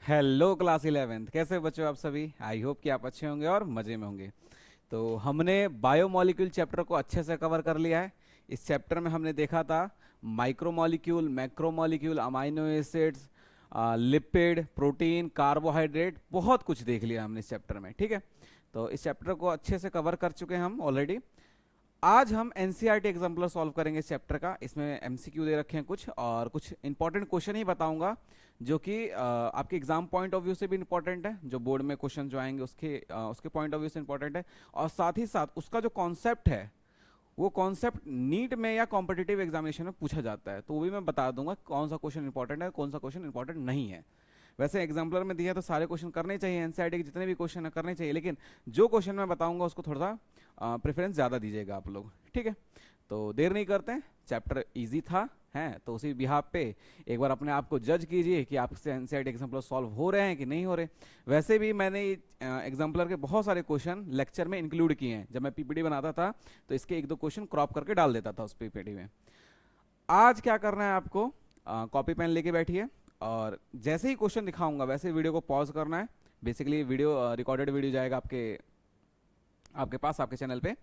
Hello class 11th, कैसे बच्चों आप सभी। आई होप कि आप अच्छे होंगे और मज़े में होंगे। तो हमने बायोमोलिक्यूल चैप्टर को अच्छे से कवर कर लिया है। इस चैप्टर में हमने देखा था micromolecule, macromolecule, amino acids, lipid, protein, carbohydrate, बहुत कुछ देख लिया हमने इस चैप्टर में। ठीक है, तो इस चैप्टर को अच्छे से कवर कर चुके हैं हम ऑलरेडी। आज हम एनसीईआरटी एग्जाम्पलर सॉल्व करेंगे इस चैप्टर का। इसमें एमसीक्यू दे रखे हैं कुछ, और कुछ इंपॉर्टेंट क्वेश्चन ही बताऊंगा जो कि आपके एग्जाम पॉइंट ऑफ व्यू से भी इंपॉर्टेंट है, जो बोर्ड में क्वेश्चन जो आएंगे उसके पॉइंट ऑफ व्यू से इंपॉर्टेंट है, और साथ ही साथ उसका जो कॉन्सेप्ट है वो कॉन्सेप्ट नीट में या कॉम्पिटिटिव एग्जामिनेशन में पूछा जाता है, तो वो भी मैं बता दूंगा कौन सा क्वेश्चन इंपॉर्टेंट है, कौन सा क्वेश्चन इंपॉर्टेंट नहीं है। वैसे एग्जाम्पलर में दिया तो सारे क्वेश्चन करने चाहिए, एनसीईआरटी के जितने भी क्वेश्चन है करने चाहिए, लेकिन जो क्वेश्चन मैं बताऊंगा उसको थोड़ा सा प्रेफरेंस ज़्यादा दीजिएगा आप लोग। ठीक है, तो देर नहीं करते हैं, चैप्टर इजी था है, तो उसी बिहाफ पे एक बार अपने आप को जज कीजिए कि आपसे एनसीईआरटी एग्जाम्पलर सॉल्व हो रहे हैं कि नहीं हो रहे। वैसे भी मैंने एग्जाम्पलर के बहुत सारे क्वेश्चन लेक्चर में इंक्लूड किए हैं। जब मैं पीपीटी बनाता था तो इसके एक दो क्वेश्चन क्रॉप करके डाल देता था उस पीपीटी में। आज क्या करना है आपको, कॉपी पेन लेके बैठिए, और जैसे ही क्वेश्चन दिखाऊंगा वैसे ही वीडियो को पॉज करना है। बेसिकली वीडियो रिकॉर्डेड वीडियो जाएगा आपके आपके पास आपके चैनल पे।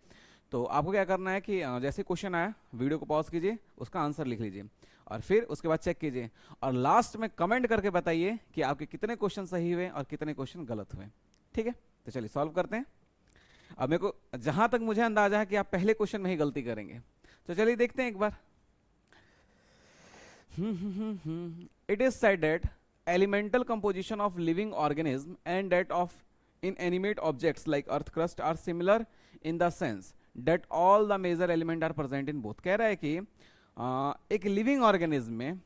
तो आपको क्या करना है कि जैसे क्वेश्चन आया वीडियो को पॉज कीजिए, उसका आंसर लिख लीजिए, और फिर उसके बाद चेक कीजिए, और लास्ट में कमेंट करके बताइए कि आपके कितने क्वेश्चन सही हुए और कितने क्वेश्चन गलत हुए। ठीक है, तो चलिए सॉल्व करते हैं। अब मेरे को जहां तक मुझे अंदाजा है कि आप पहले क्वेश्चन में ही गलती करेंगे, तो चलिए देखते हैं एक बार। It is said that elemental composition of living organism and that of inanimate objects like earth crust are similar in the sense that all the major element are present in both। कह रहा है कि एक living organism में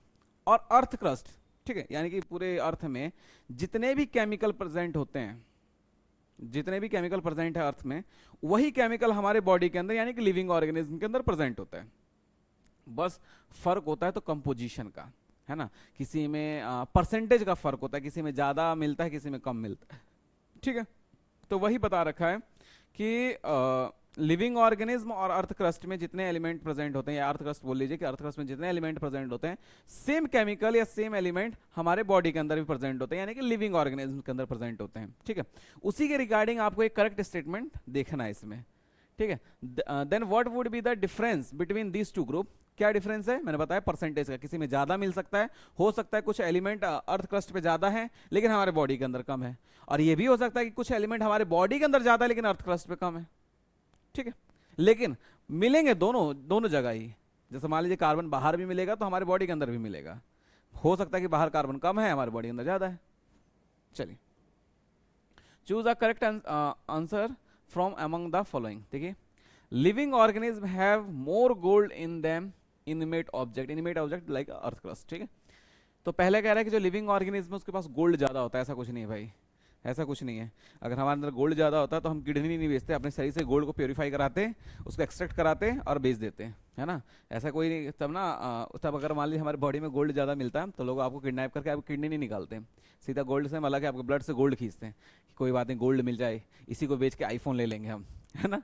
और अर्थ crust, ठीक है, यानी कि पूरे अर्थ में जितने भी केमिकल प्रेजेंट होते हैं, जितने भी केमिकल प्रेजेंट है अर्थ में, वही केमिकल हमारे बॉडी के अंदर यानी कि लिविंग ऑर्गेनिज्म के अंदर प्रेजेंट होता है। बस फर्क होता है तो कंपोजिशन का, है ना। किसी में परसेंटेज का फर्क होता है, किसी में ज्यादा मिलता है, किसी में कम मिलता है। ठीक है, तो वही बता रखा है कि लिविंग ऑर्गेनिज्म और अर्थ क्रस्ट में जितने एलिमेंट प्रेजेंट होते हैं, या अर्थ क्रस्ट बोल लीजिए कि अर्थ क्रस्ट में जितने एलिमेंट प्रेजेंट होते हैं, सेम केमिकल या सेम एलिमेंट हमारे बॉडी के अंदर भी प्रेजेंट होते हैं, यानी कि लिविंग ऑर्गेनिज्म के अंदर प्रेजेंट होते हैं। ठीक है, उसी के रिगार्डिंग आपको एक करेक्ट स्टेटमेंट देखना है इसमें। ठीक है, then what would be the difference between these two group. क्या डिफरेंस है, मैंने बताया परसेंटेज का, किसी में ज्यादा मिल सकता है, हो सकता है कुछ एलिमेंट अर्थ क्रस्ट पे ज्यादा है लेकिन हमारे बॉडी के अंदर कम है, और ये भी हो सकता है कि कुछ एलिमेंट हमारे बॉडी के अंदर ज्यादा है लेकिन अर्थ क्रस्ट पे कम है। ठीक है, लेकिन मिलेंगे दोनों दोनों जगह ही। जैसे मान लीजिए कार्बन बाहर भी मिलेगा तो हमारे बॉडी के अंदर भी मिलेगा, हो सकता है कि बाहर कार्बन कम है, हमारे बॉडी के अंदर ज्यादा है। चलिए, choose a correct answer from among the following. देखिए, living organism have more gold in them inanimate object like earth crust. ठीक है, तो पहले कह रहा है कि जो लिविंग ऑर्गेनिज्म है उसके पास गोल्ड ज्यादा होता है। ऐसा कुछ नहीं है भाई, ऐसा कुछ नहीं है। अगर हमारे अंदर गोल्ड ज्यादा होता तो हम किडनी नहीं बेचते, अपने शरीर से गोल्ड को प्योरीफाई कराते, उसको एक्सट्रैक्ट कराते और बेच देते, है ना। ऐसा कोई नहीं, तब ना तब अगर मान लीजिए हमारे बॉडी में गोल्ड ज्यादा मिलता है तो लोग आपको किडनैप करके आपकी किडनी नहीं निकालते, सीधा गोल्ड से मतलब कि आपके ब्लड से गोल्ड खींचते हैं कि कोई बात नहीं, गोल्ड मिल जाए, इसी को बेच के आईफोन ले लेंगे हम, है ना।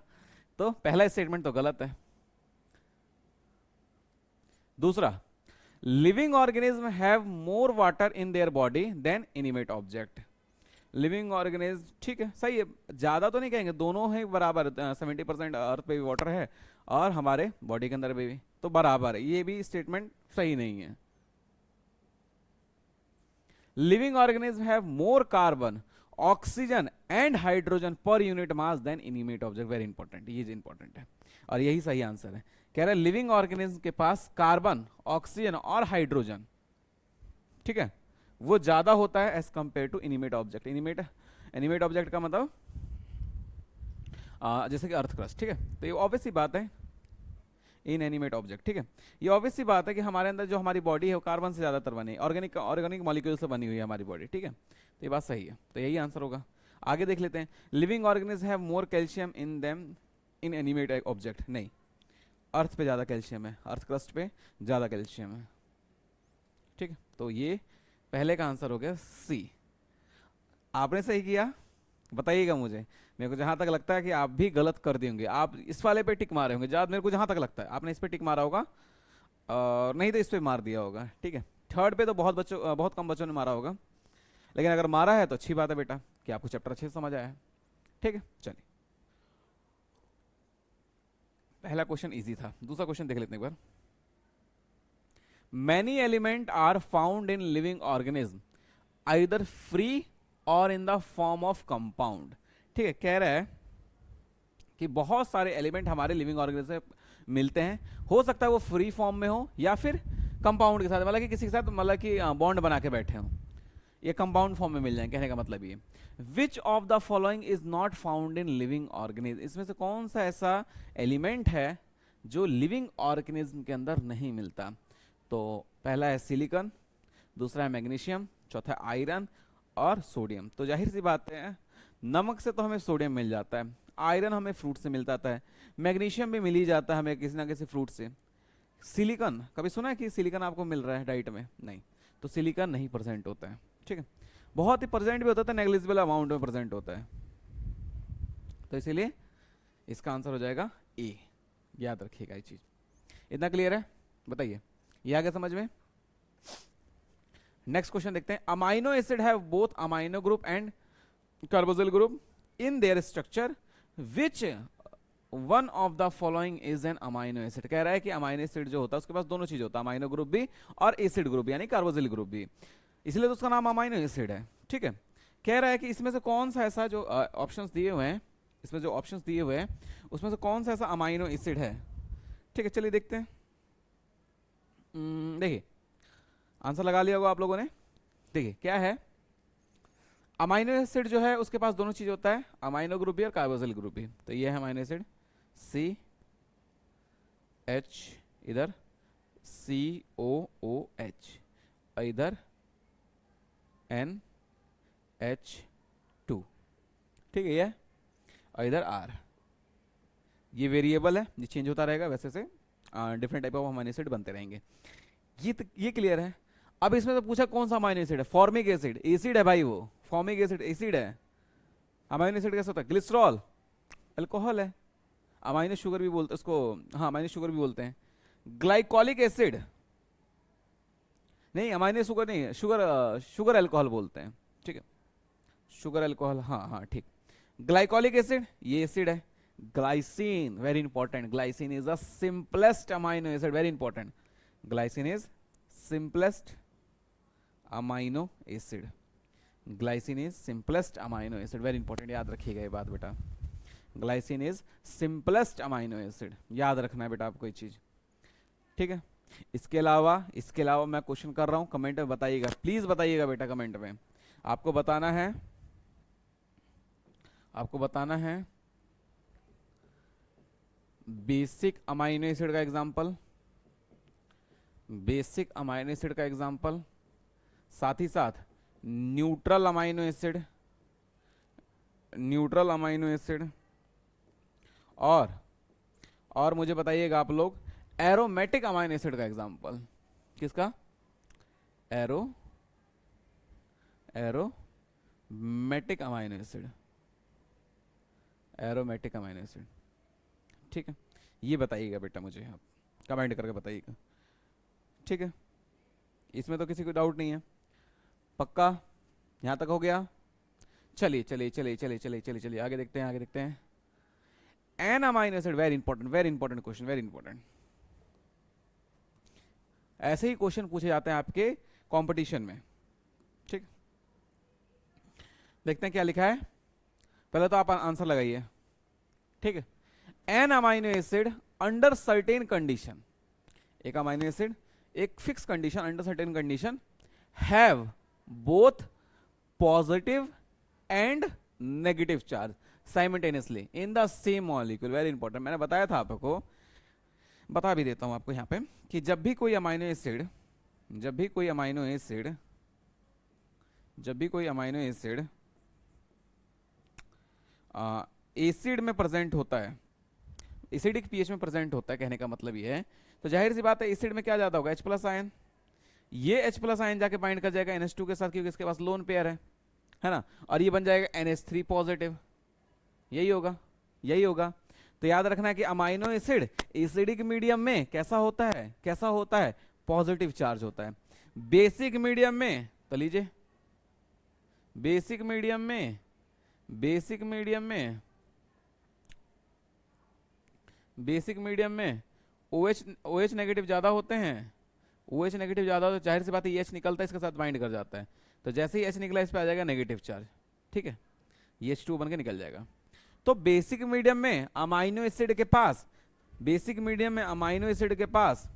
तो पहला स्टेटमेंट तो गलत है। दूसरा, living organism have more water in their body than inanimate object. Living organism, ठीक है, सही है, ज्यादा तो नहीं कहेंगे, दोनों है बराबर। 70% अर्थ पे भी वाटर है और हमारे बॉडी के अंदर भी, तो बराबर है, ये भी स्टेटमेंट सही नहीं है। Living organism have more carbon, oxygen and hydrogen per unit mass than inanimate object. Very important, ये इंपॉर्टेंट है और यही सही आंसर है। कह रहा है लिविंग ऑर्गेनिज्म के पास कार्बन, ऑक्सीजन और हाइड्रोजन, ठीक है, वो ज्यादा होता है as compare to inanimate object. Inanimate object का मतलब जैसे कि अर्थ क्रस्ट। ठीक है, तो ये ऑब्वियस सी बात है, इन एनिमेट ऑब्जेक्ट। ठीक है, ये ऑब्वियस सी बात है कि हमारे अंदर जो हमारी बॉडी है वो कार्बन से ज्यादातर बनी है, ऑर्गेनिक मॉलिक्यूल से बनी हुई है हमारी बॉडी। ठीक है, तो ये बात सही है, तो यही आंसर होगा। आगे देख लेते हैं, living organism have more calcium in them in animate object. नहीं, अर्थ पे ज्यादा कैल्शियम है, अर्थ क्रस्ट पे ज्यादा कैल्शियम है। ठीक है, तो ये पहले का आंसर हो गया सी। आपने सही किया, बताइएगा मुझे। मेरे को जहां तक लगता है कि आप भी गलत कर देंगे, आप इस वाले पे टिक मारे होंगे ज्यादा, मेरे को जहां तक लगता है आपने इस पे टिक मारा होगा, और नहीं तो इस पे मार दिया होगा। ठीक है, थर्ड पे तो बहुत कम बच्चों ने मारा होगा। लेकिन अगर मारा है तो अच्छी बात है बेटा कि आपको चैप्टर अच्छे से समझ आया है। ठीक है, चलिए पहला क्वेश्चन इजी था, दूसरा क्वेश्चन देख लेते हैं एक बार। Many element are found in living organism either free or in the form of compound. ठीक है, कह रहा है कि बहुत सारे एलिमेंट हमारे लिविंग ऑर्गेनिज्म में मिलते हैं, हो सकता है वो फ्री फॉर्म में हो या फिर कंपाउंड के साथ, मतलब कि किसी के साथ मतलब कि बॉन्ड बना के बैठे हों, ये कंपाउंड फॉर्म में मिल जाए, कहने का मतलब ये। विच of the following is not found in living organism, इसमें से कौन सा ऐसा एलिमेंट है जो लिविंग ऑर्गेनिज्म के अंदर नहीं मिलता। तो पहला है सिलिकॉन, दूसरा है मैग्नीशियम, चौथा है आयरन और सोडियम। तो जाहिर सी बात है नमक से तो हमें सोडियम मिल जाता है, आयरन हमें फ्रूट से मिल जाता है, मैग्नीशियम भी मिल ही जाता है हमें किसी ना किसी फ्रूट से। सिलिकॉन कभी सुना है कि सिलिकॉन आपको मिल रहा है डाइट में? नहीं, तो सिलिकॉन नहीं प्रेजेंट होता है। ठीक है, बहुत ही प्रेजेंट भी होता है, नेग्लिजिबल अमाउंट में प्रेजेंट होता है, तो इसीलिए इसका आंसर हो जाएगा ए। याद रखिएगा ये चीज। इतना क्लियर है? बताइए, ये आ गया समझ में? नेक्स्ट क्वेश्चन देखते हैं। Amino acid have both amino group and carboxyl group in their structure, which one of the following is an amino acid. कह रहा है कि अमाइनो एसिड जो होता है उसके पास दोनों चीज होता है, अमाइनो ग्रुप भी और एसिड ग्रुप भी, यानी कार्बोक्सिल ग्रुप भी, इसलिए तो उसका नाम अमाइनो एसिड है। ठीक है, कह रहा है कि इसमें से कौन सा ऐसा जो ऑप्शंस दिए हुए हैं, इसमें जो ऑप्शंस दिए हुए हैं उसमें से कौन सा ऐसा अमाइनो एसिड है। ठीक है, चलिए देखते हैं। देखिए आंसर लगा लिया होगा आप लोगों ने। देखिए क्या है, अमाइनो एसिड जो है उसके पास दोनों चीज होता है, अमाइनो ग्रुप भी और कार्बोक्सिल ग्रुप भी। तो ये है अमाइनो एसिड सी एच, इधर सी ओ ओ एच, इधर एन एच टू। ठीक है, ये और इधर आर। ये वेरिएबल है, ये चेंज होता रहेगा, वैसे से different type of amino acid बनते रहेंगे। ये क्लियर है। अब इसमें तो पूछा कौन सा अमाइनो एसिड है, फॉर्मिक एसिड, एसिड है भाई वो, फॉर्मिक एसिड एसिड है। अमाइनो एसिड कैसे होता है? ग्लिसरॉल अल्कोहल है, अमाइनो शुगर भी बोलते हैं उसको, हाँ अमाइनो शुगर भी बोलते हैं। ग्लाइकोलिक एसिड नहीं, अमाइनो शुगर नहीं है, शुगर अल्कोहल बोलते हैं। ठीक है, शुगर अल्कोहल, हाँ हाँ ठीक। ग्लाइकोलिक एसिड ये एसिड है। Glycine, very important, glycine is the simplest amino acid, very important. Glycine is simplest amino acid, glycine is simplest amino acid, very important, याद रखिएगा ये बात बेटा। Glycine is simplest amino acid, याद रखना है बेटा आपको ये चीज। ठीक है, इसके अलावा मैं क्वेश्चन कर रहा हूं, कमेंट में बताइएगा, प्लीज बताइएगा बेटा कमेंट में। आपको बताना है बेसिक अमाइनो एसिड का एग्जांपल, बेसिक अमाइनो एसिड का एग्जांपल, साथ ही साथ neutral amino acid, neutral amino acid, और मुझे बताइएगा आप लोग एरोमेटिक अमाइनो एसिड का एग्जांपल। किसका? Aromatic amino acid, aromatic amino acid. ठीक है, ये बताइएगा बेटा मुझे, आप कमेंट करके बताइएगा। ठीक है, इसमें तो किसी को डाउट नहीं है, पक्का? यहां तक हो गया? चलिए चलिए चलिए चलिए चलिए चलिए चलिए आगे देखते हैं। An amino acid, very important question, very important. ऐसे ही क्वेश्चन पूछे जाते हैं आपके कंपटीशन में। ठीक, देखते हैं क्या लिखा है। पहले तो आप आंसर लगाइए। ठीक है, an amino acid under certain condition, एक अमाइनो एसिड एक fix condition, under certain condition, have both positive and negative charge simultaneously in the same molecule, very important. मैंने बताया था आपको, बता भी देता हूं आपको यहां पे कि जब भी कोई अमाइनो एसिड एसिड में प्रेजेंट होता है, एसिडिक पीएच में प्रेजेंट होता है, कहने का मतलब ये है, तो जाहिर सी बात है एसिड में क्या ज्यादा होगा? H plus ion. ये H प्लस आयन जाके बाइंड कर जाएगा NH2 के साथ, क्योंकि इसके पास लोन पेयर है ना, और ये बन जाएगा NH3 पॉजिटिव। यही होगा। तो याद रखना है कि अमाइनो एसिड एसिडिक मीडियम में कैसा होता है? पॉजिटिव चार्ज होता है। बेसिक मीडियम में तो लीजिए बेसिक मीडियम में, बेसिक मीडियम में, बेसिक मीडियम में OH OH नेगेटिव ज़्यादा होते हैं, OH नेगेटिव ज़्यादा हो तो जाहिर सी बात है H निकलता है इसके साथ बाइंड कर जाता है, तो जैसे ही H निकला इस पे आ जाएगा नेगेटिव चार्ज, ठीक है, ये H2 बन के निकल जाएगा। तो बेसिक मीडियम में अमाइनो एसिड के पास, बेसिक मीडियम में अमाइनो एसिड के पास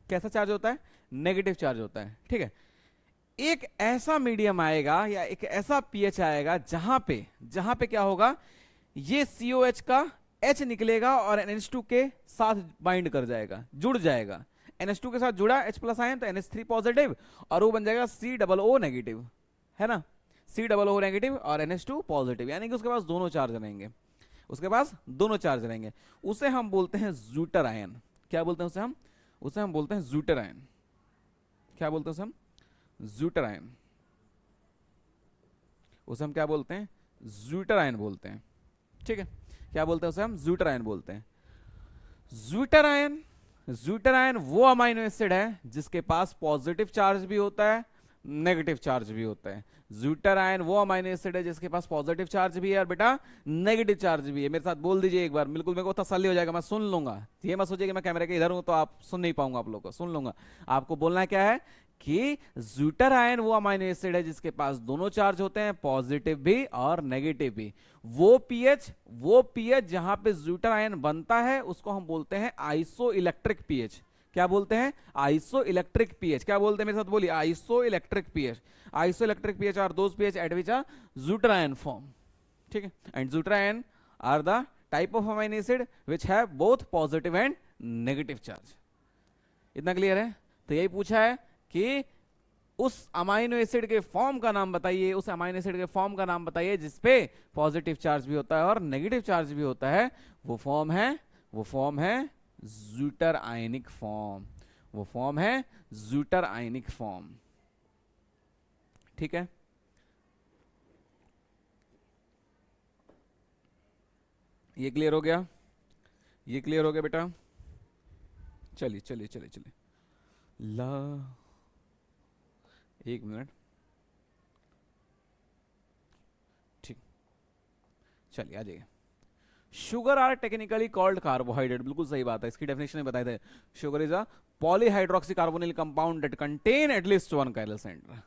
कैसा चार्ज होता है, नेगेटिव चार्ज होता है, ठीक है। एक ऐसा मीडियम आएगा या एक ऐसा पीएच आएगा जहां पे क्या होगा, ये COH का H निकलेगा और NH2 के साथ बाइंड कर जाएगा, जुड़ जाएगा, NH2 के साथ जुड़ा H प्लस आयन तो NH3 पॉजिटिव और वो बन जाएगा COO नेगेटिव, है ना, COO नेगेटिव और NH2 पॉजिटिव, यानी कि उसके पास दोनों चार्ज रहेंगे, उसके पास दोनों चार्ज रहेंगे। उसे हम बोलते हैं ज़्विटर आयन। क्या बोलते हैं उसे हम बोलते हैं ज़्विटर आयन। क्या बोलते हैं उसे हम, ज़्विटर आयन। उसे हम क्या बोलते हैं, ज़्विटर आयन बोलते हैं, ठीक है। क्या बोलते हैं उसे हम, ज़्विटर आयन बोलते हैं। ज़्विटर आयन, ज़्विटर आयन वो अमाइनो एसिड है जिसके पास पॉजिटिव चार्ज भी होता है, नेगेटिव चार्ज भी होता है। ज़्विटर आयन वो अमाइनो एसिड है जिसके पास पॉजिटिव चार्ज भी है और बेटा नेगेटिव चार्ज भी है। मेरे साथ बोल दीजिए एक बार, बिल्कुल मेरे को तसल्ली हो जाएगा, मैं सुन लूंगा। ये मत सोचिए कि मैं कैमरे के इधर हूं तो आप सुन नहीं पाऊंगा, आप लोगों को सुन लूंगा। आपको बोलना क्या है कि ज़्विटर आयन वो अमाइनो एसिड है जिसके पास दोनों चार्ज होते हैं, पॉजिटिव भी और नेगेटिव भी। वो पीएच जहां पे ज़्विटर आयन बनता है उसको हम बोलते हैं आइसोइलेक्ट्रिक पीएच। क्या बोलते हैं, आइसोइलेक्ट्रिक पीएच। क्या बोलते हैं, मेरे साथ बोलिए, isoelectric pH. Isoelectric pH are those pH at which are zwitter ion form, ठीक है। And zwitter ion are the type of amino acid which have both positive and negative charge। इतना clear है। तो यही पूछा है कि उस अमाइनो एसिड के फॉर्म का नाम बताइए, उस अमाइनो एसिड के फॉर्म का नाम बताइए जिसपे पॉजिटिव चार्ज भी होता है और नेगेटिव चार्ज भी होता है। वो फॉर्म है ज़्विटर आयनिक फॉर्म। वो फॉर्म है ज़्विटर आयनिक फॉर्म, ठीक है। ये क्लियर हो गया, ये क्लियर हो गया बेटा। चलिए चलिए चलिए चलिए, ला एक मिनट, ठीक, चलिए आ जाइए। Sugar are technically called carbohydrate, बिल्कुल सही बात है, इसकी डेफिनेशन में बताए थे। Sugar is a polyhydroxy carbonyl compound that contain at least one chiral centre.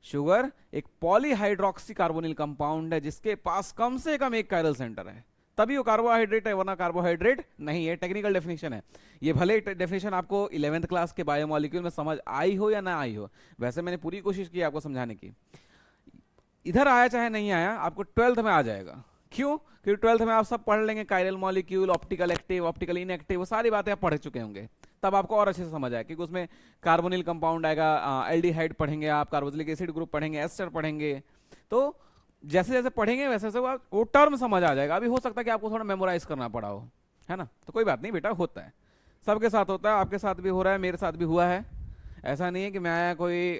Sugar एक पॉलीहाइड्रोक्सी कार्बोनिल कंपाउंड है जिसके पास कम से कम एक कायरल सेंटर है, तभी वो कार्बोहाइड्रेट है, वरना कार्बोहाइड्रेट नहीं है। टेक्निकल डेफिनेशन है ये, भले डेफिनेशन आपको 11th क्लास के बायोमोलिक्यूल में समझ आई हो या ना आई हो, वैसे मैंने पूरी कोशिश की आपको समझाने की। इधर आया चाहे नहीं आया, आपको 12th में आ जाएगा। क्यों? क्योंकि 12th में आप सब पढ़ लेंगे, chiral molecule, optical active, optical inactive, वो सारी बातें आप पढ़ चुके होंगे, तब आपको और अच्छे से समझ आए। क्योंकि उसमें कार्बोनिल कंपाउंड आएगा, एल्डिहाइड पढ़ेंगे आप, कार्बोक्सिलिक एसिड ग्रुप पढ़ेंगे, एस्टर पढ़ेंगे। तो जैसे जैसे पढ़ेंगे वैसे वैसे वो टर्म समझ आ जाएगा। अभी हो सकता है कि आपको थोड़ा मेमोराइज करना पड़ा हो, है ना, तो कोई बात नहीं बेटा, होता है, सबके साथ होता है, आपके साथ भी हो रहा है, मेरे साथ भी हुआ है। ऐसा नहीं है कि मैं आया कोई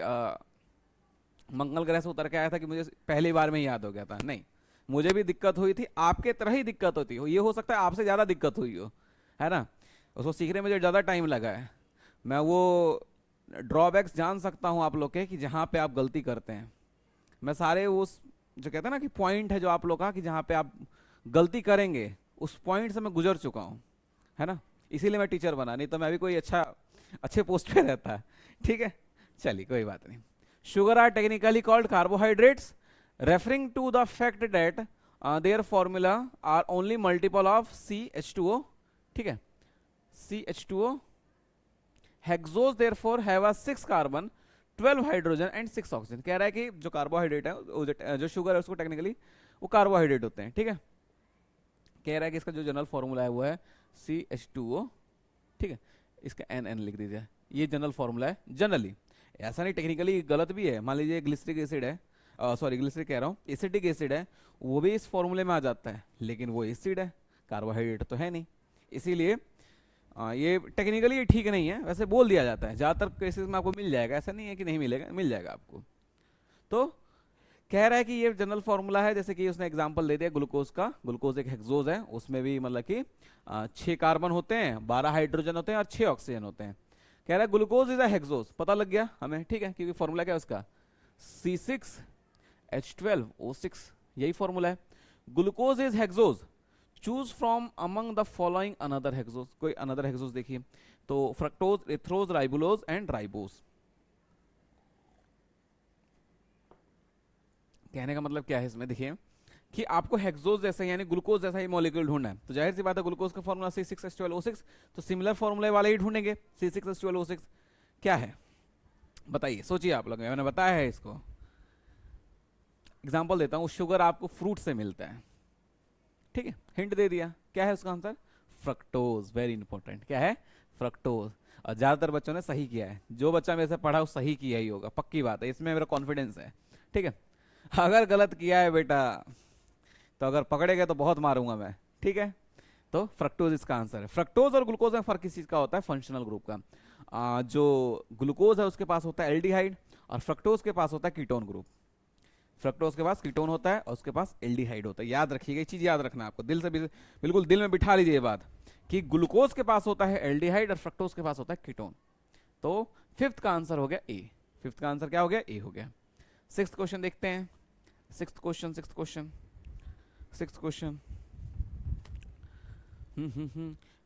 मंगल ग्रह से उतर के आया था कि मुझे पहली बार में ही याद हो गया था, नहीं, मुझे भी दिक्कत हुई थी, आपके तरह ही दिक्कत होती हो, ये हो सकता है आपसे ज़्यादा दिक्कत हुई हो, है ना। उसको सीखने में मुझे ज़्यादा टाइम लगा है। मैं वो ड्रॉबैक्स जान सकता हूँ आप लोग के कि जहाँ पे आप गलती करते हैं। मैं सारे उस जो कहते हैं ना कि पॉइंट है जो आप लोग का कि जहाँ पे आप गलती करेंगे, उस पॉइंट से मैं गुजर चुका हूँ, है ना, इसीलिए मैं टीचर बना, नहीं तो मैं भी कोई अच्छे पोस्ट पे रहता, ठीक है। चलिए कोई बात नहीं। Sugar are technically called carbohydrates referring to the fact that their formula are only multiple of CH2O, ठीक है, CH2O hexose therefore have a 6 carbon 12 hydrogen and 6 oxygen. कह रहा है कि जो कार्बोहाइड्रेट है, जो शुगर है उसको टेक्निकली वो कार्बोहाइड्रेट होते हैं, ठीक है। कह रहा है कि इसका जो जनरल फॉर्मूला है वो है CH2O, ठीक है, इसका NN लिख दीजिए, ये जनरल फॉर्मूला है। जनरली ऐसा नहीं, टेक्निकली गलत भी है। मान लीजिए ग्लिसरिक एसिड है, सॉरी ग्लिसरिक कह रहा हूँ, एसिटिक एसिड है, वो भी इस फॉर्मूले में आ जाता है, लेकिन वो एसिड है, कार्बोहाइड्रेट तो है नहीं, इसीलिए ये टेक्निकली ये ठीक नहीं है, वैसे बोल दिया जाता है। ज़्यादातर केसेस में आपको मिल जाएगा, ऐसा नहीं है कि नहीं मिलेगा, मिल जाएगा आपको। तो कह रहा है कि ये जनरल फॉर्मूला है, जैसे कि उसने एग्जांपल दे दिया ग्लूकोज का। ग्लूकोज एक हेक्सोज है, उसमें भी मतलब कि 6 कार्बन होते हैं, 12 हाइड्रोजन होते हैं और 6 ऑक्सीजन होते हैं। कह रहा है ग्लूकोज इज अ हेक्सोज, पता लग गया हमें, ठीक है, क्योंकि फॉर्मूला क्या है उसका, C6 H12O6, यही फॉर्मूला है। Glucose is hexose, choose from among the following another hexose, कोई अनदर हेक्सोज देखिए, तो फ्रक्टोज, एथ्रोज, राइबुलोज एंड राइबोज। कहने का मतलब क्या है इसमें, देखिए कि आपको हेक्सोज जैसा यानी ग्लूकोज जैसा ही मॉलिक्यूल ढूंढना है, तो जाहिर सी बात है ग्लूकोज का फॉर्मूला C6H12O6, तो सिमिलर फॉर्मूले वाले ही ढूंढेंगे। C6H12O6 क्या है बताइए, सोचिए आप लोग, मैंने बताया है इसको। एग्जांपल देता हूं, शुगर आपको फ्रूट से मिलता है, ठीक है, हिंट दे दिया, क्या है उसका आंसर, फ्रक्टोज। वेरी इंपॉर्टेंट, क्या है, फ्रक्टोज। और ज्यादातर बच्चों ने सही किया है, जो बच्चा मेरे से पढ़ा वो सही किया ही होगा, पक्की बात है, इसमें मेरा कॉन्फिडेंस है, ठीक है। अगर गलत किया है बेटा, तो अगर पकड़े गए तो बहुत मारूंगा मैं, ठीक है। तो फ्रक्टोज इसका आंसर है। फ्रक्टोज और ग्लूकोज में फर्क किस चीज का होता है, फंक्शनल ग्रुप का। जो ग्लूकोज है उसके पास होता है एल्डिहाइड, और फ्रक्टोज के पास होता है कीटोन ग्रुप। फ्रक्टोज के पास कीटोन होता है और उसके पास एल्डिहाइड होता है। याद रखिएगा, ये चीज याद रखना आपको, दिल से बिल्कुल दिल में बिठा लीजिए ये बात, कि ग्लूकोज के पास होता है एल्डिहाइड और फ्रक्टोज के पास होता है कीटोन। तो फिफ्थ का आंसर हो गया ए। फिफ्थ का आंसर क्या हो गया, ए हो गया। सिक्स्थ क्वेश्चन देखते हैं। Sixth question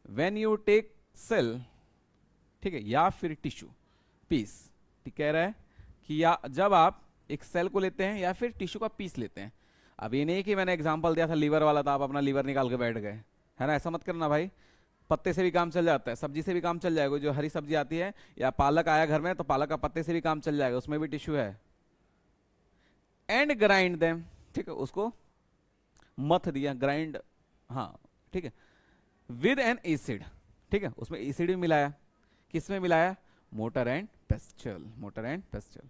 when you take cell, ठीक है, या फिर टिश्यू पीस, ठीक कह रहा है कि या जब आप एक सेल को लेते हैं या फिर टिश्यू का पीस लेते हैं। अब ये नहीं कि मैंने एग्जांपल दिया था लीवर वाला, था आप अपना लीवर निकाल के बैठ गए, है ना, ऐसा मत करना भाई। पत्ते से भी काम चल जाता है, सब्जी से भी काम चल जाएगा, जो हरी सब्जी आती है, या पालक आया घर में तो पालक का पत्ते से भी काम चल जाएगा, उसमें भी टिश्यू है। एंड ग्राइंड देम, ठीक है, उसको मथ दिया, ग्राइंड, हाँ ठीक है, विद एन एसिड, ठीक है, उसमें एसिड भी मिलाया, किसमें मिलाया, मोटर एंड पेस्चल, मोटर एंड पेस्चल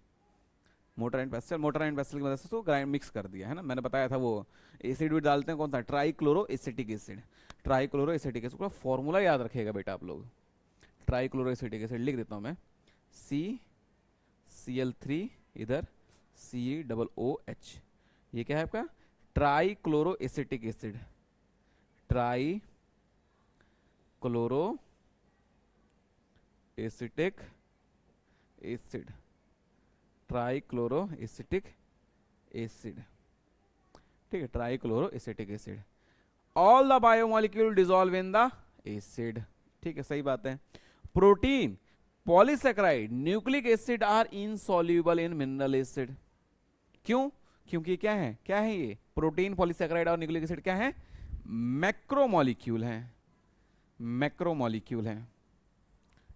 की मदद से उसको ग्राइंड मिक्स कर दिया, है ना। मैंने बताया था वो एसिड भी डालते हैं, कौन सा, trichloro acetic acid. Trichloro acetic acid का फॉर्मूला याद रखिएगा बेटा आप लोग। ट्राइक्लोरो एसिटिक एसिड लिख देता हूं मैं, CCl3, इधर COOH, ये क्या है आपका, trichloro acetic acid. Trichloro acetic acid, trichloro acetic acid, ठीक है, trichloro acetic acid. All the biomolecule dissolve in the acid, ठीक है, सही बात है। Protein, polysaccharide, nucleic acid are insoluble in mineral acid. क्यों, क्योंकि क्या है ये प्रोटीन, पॉलीसेकेराइड और न्यूक्लिक एसिड क्या है, मैक्रोमोलिक्यूल है,